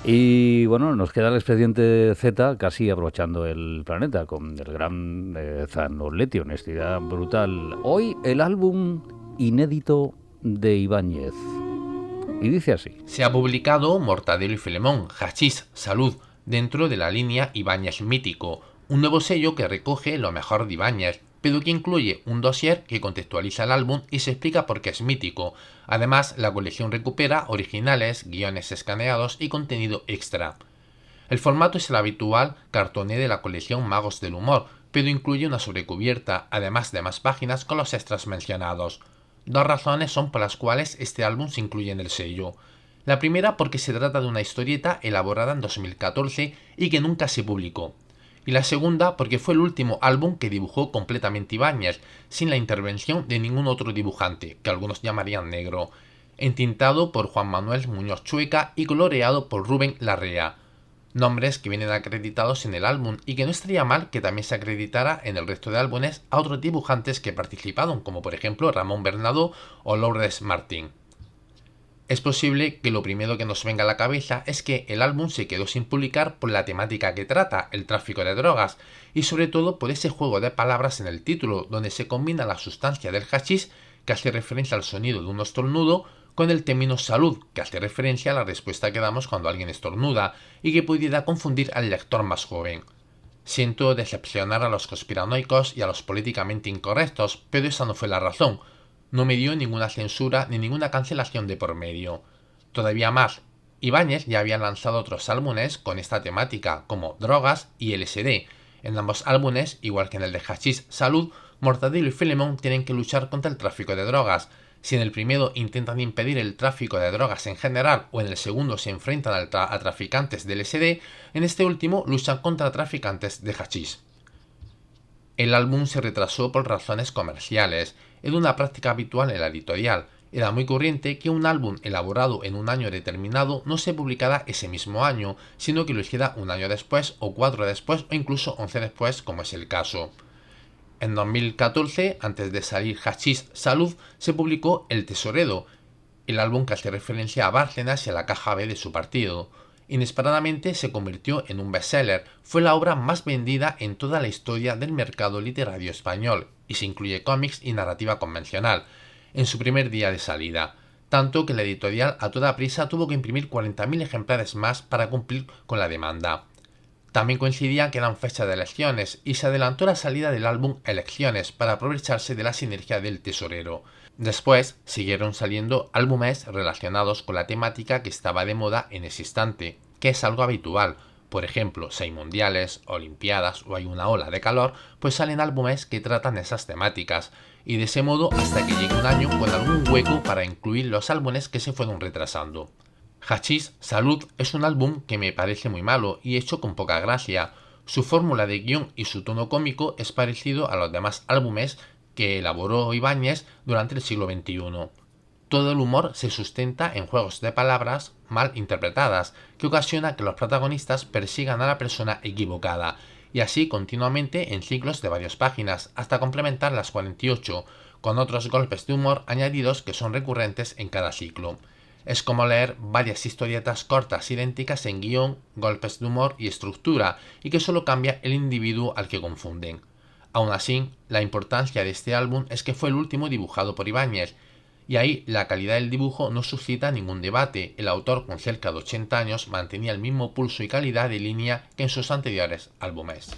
Y bueno, nos queda el expediente Z casi aprovechando el planeta con el gran Zanoletti, honestidad brutal. Hoy el álbum inédito de Ibáñez. Y dice así. Se ha publicado Mortadelo y Filemón, Hachís, Salud, dentro de la línea Ibáñez Mítico, un nuevo sello que recoge lo mejor de Ibáñez, pero que incluye un dossier que contextualiza el álbum y se explica por qué es mítico. Además, la colección recupera originales, guiones escaneados y contenido extra. El formato es el habitual cartoné de la colección Magos del Humor, pero incluye una sobrecubierta, además de más páginas con los extras mencionados. Dos razones son por las cuales este álbum se incluye en el sello. La primera porque se trata de una historieta elaborada en 2014 y que nunca se publicó. Y la segunda porque fue el último álbum que dibujó completamente Ibáñez, sin la intervención de ningún otro dibujante, que algunos llamarían negro, entintado por Juan Manuel Muñoz Chueca y coloreado por Rubén Larrea. Nombres que vienen acreditados en el álbum y que no estaría mal que también se acreditara en el resto de álbumes a otros dibujantes que participaron, como por ejemplo Ramón Bernardo o Lourdes Martín. Es posible que lo primero que nos venga a la cabeza es que el álbum se quedó sin publicar por la temática que trata, el tráfico de drogas, y sobre todo por ese juego de palabras en el título, donde se combina la sustancia del hachís, que hace referencia al sonido de un estornudo, con el término salud, que hace referencia a la respuesta que damos cuando alguien estornuda, y que pudiera confundir al lector más joven. Siento decepcionar a los conspiranoicos y a los políticamente incorrectos, pero esa no fue la razón. No me dio ninguna censura ni ninguna cancelación de por medio. Todavía más, Ibáñez ya había lanzado otros álbumes con esta temática, como Drogas y LSD. En ambos álbumes, igual que en el de Hachís Salud, Mortadelo y Filemón tienen que luchar contra el tráfico de drogas. Si en el primero intentan impedir el tráfico de drogas en general o en el segundo se enfrentan a traficantes de LSD, en este último luchan contra traficantes de hachís. El álbum se retrasó por razones comerciales. Era una práctica habitual en la editorial. Era muy corriente que un álbum elaborado en un año determinado no se publicara ese mismo año, sino que lo hiciera un año después, o 4 después, o incluso 11 después, como es el caso. En 2014, antes de salir Hachís Salud, se publicó El Tesorero, el álbum que hace referencia a Bárcenas y a la caja B de su partido. Inesperadamente se convirtió en un bestseller, fue la obra más vendida en toda la historia del mercado literario español, y se incluye cómics y narrativa convencional, en su primer día de salida, tanto que la editorial a toda prisa tuvo que imprimir 40.000 ejemplares más para cumplir con la demanda. También coincidía que eran fecha de elecciones y se adelantó la salida del álbum Elecciones para aprovecharse de la sinergia del tesorero. Después siguieron saliendo álbumes relacionados con la temática que estaba de moda en ese instante, que es algo habitual. Por ejemplo, si hay mundiales, olimpiadas o hay una ola de calor, pues salen álbumes que tratan esas temáticas, y de ese modo hasta que llegue un año con algún hueco para incluir los álbumes que se fueron retrasando. Hachís Salud es un álbum que me parece muy malo y hecho con poca gracia. Su fórmula de guión y su tono cómico es parecido a los demás álbumes que elaboró Ibáñez durante el siglo XXI. Todo el humor se sustenta en juegos de palabras mal interpretadas, que ocasiona que los protagonistas persigan a la persona equivocada, y así continuamente en ciclos de varias páginas, hasta complementar las 48, con otros golpes de humor añadidos que son recurrentes en cada ciclo. Es como leer varias historietas cortas idénticas en guión, golpes de humor y estructura, y que solo cambia el individuo al que confunden. Aún así, la importancia de este álbum es que fue el último dibujado por Ibáñez, y ahí la calidad del dibujo no suscita ningún debate. El autor, con cerca de 80 años, mantenía el mismo pulso y calidad de línea que en sus anteriores álbumes.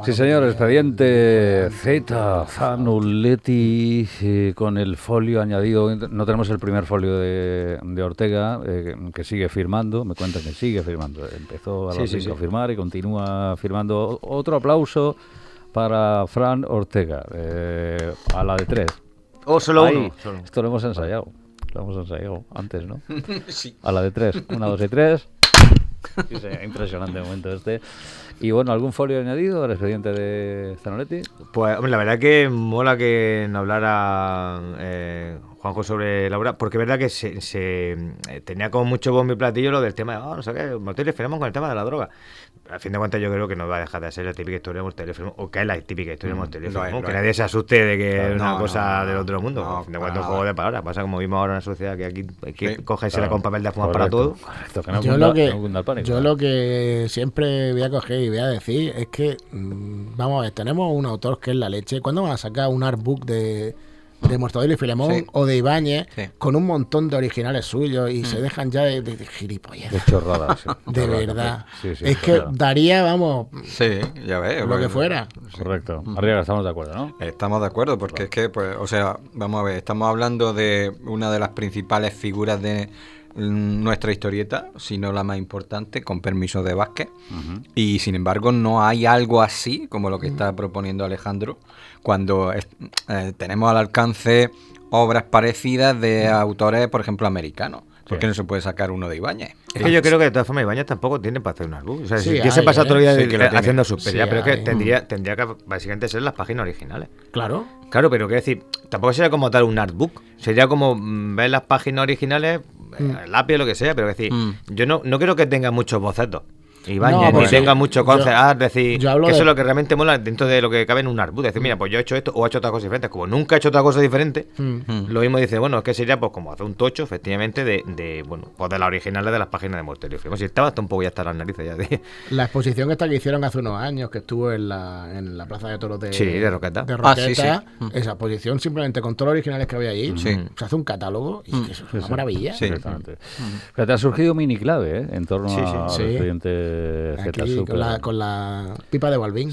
Sí, señor, expediente Z, Zanoletti, con el folio añadido. No tenemos el primer folio de Ortega, que sigue firmando. Me cuentan que sigue firmando. Empezó a las 5 a firmar y continúa firmando. Otro aplauso para Fran Ortega, a la de 3. Oh, solo uno. Esto lo hemos ensayado. Lo hemos ensayado antes, ¿no? Sí. A la de 3. 1, 2 y 3. Sí, impresionante momento este. Y bueno, ¿algún folio añadido al expediente de Zanoletti? Pues hombre, la verdad que mola que nos hablara Juanjo sobre la obra, porque es verdad que se tenía como mucho bombo y platillo lo del tema de, no sé qué, Mortadelo y Filemón con el tema de la droga. A fin de cuentas yo creo que no va a dejar de ser la típica historia de Mortadelo y Filemón, o que es la típica historia de Mortadelo y Filemón, que nadie se asuste de que es una cosa del otro mundo. A fin de cuentas es un juego de palabras, pasa como vimos ahora en la sociedad, que aquí hay que cogerse con papel de fumar para todo. Correcto, que no yo lo que siempre voy a coger y voy a decir es que, vamos a ver, tenemos un autor que es la leche. ¿Cuándo van a sacar un artbook de Mortadelo y Filemón o de Ibáñez con un montón de originales suyos y se dejan ya de gilipollas? De chorradas, sí. De verdad. Sí, es que daría, vamos, ya ves, lo que fuera. Correcto. Arriaga, estamos de acuerdo, ¿no? Estamos de acuerdo, porque es que, pues, o sea, vamos a ver, estamos hablando de una de las principales figuras de nuestra historieta, si no la más importante, con permiso de Vázquez, y sin embargo no hay algo así como lo que está proponiendo Alejandro, cuando tenemos al alcance obras parecidas de autores, por ejemplo, americanos. ¿Por qué no se puede sacar uno de Ibáñez? Es que yo creo que de todas formas Ibáñez tampoco tiene para hacer un artbook. O sea, Sí, yo se pasa todo el día haciendo sus peleas, pero es que hay. tendría que básicamente ser las páginas originales. Claro. Claro, pero quiero decir, tampoco sería como tal un artbook. Sería como ver las páginas originales, lápiz o lo que sea, pero es decir, yo no creo que tenga muchos bocetos. Ibáñez, ni tenga mucho concept art, decir, que eso es lo que realmente mola dentro de lo que cabe en un artbook. Decir, mira, pues yo he hecho esto o he hecho otra cosa diferente. Como nunca he hecho otra cosa diferente, lo mismo dice, bueno, es que sería pues como hacer un tocho, efectivamente, de bueno, pues de las originales de las páginas de Mortadelo y Filemón. Si estaba hasta un poco ya hasta las narices ya de... La exposición esta que hicieron hace unos años, que estuvo en la Plaza de Toros de Roqueta. Esa exposición simplemente con todos los originales que había allí, se hace un catálogo y eso es una maravilla. Sí, exactamente. Fíjate, ha surgido mini clave en torno al expediente Aquí, con la pipa de Balvin.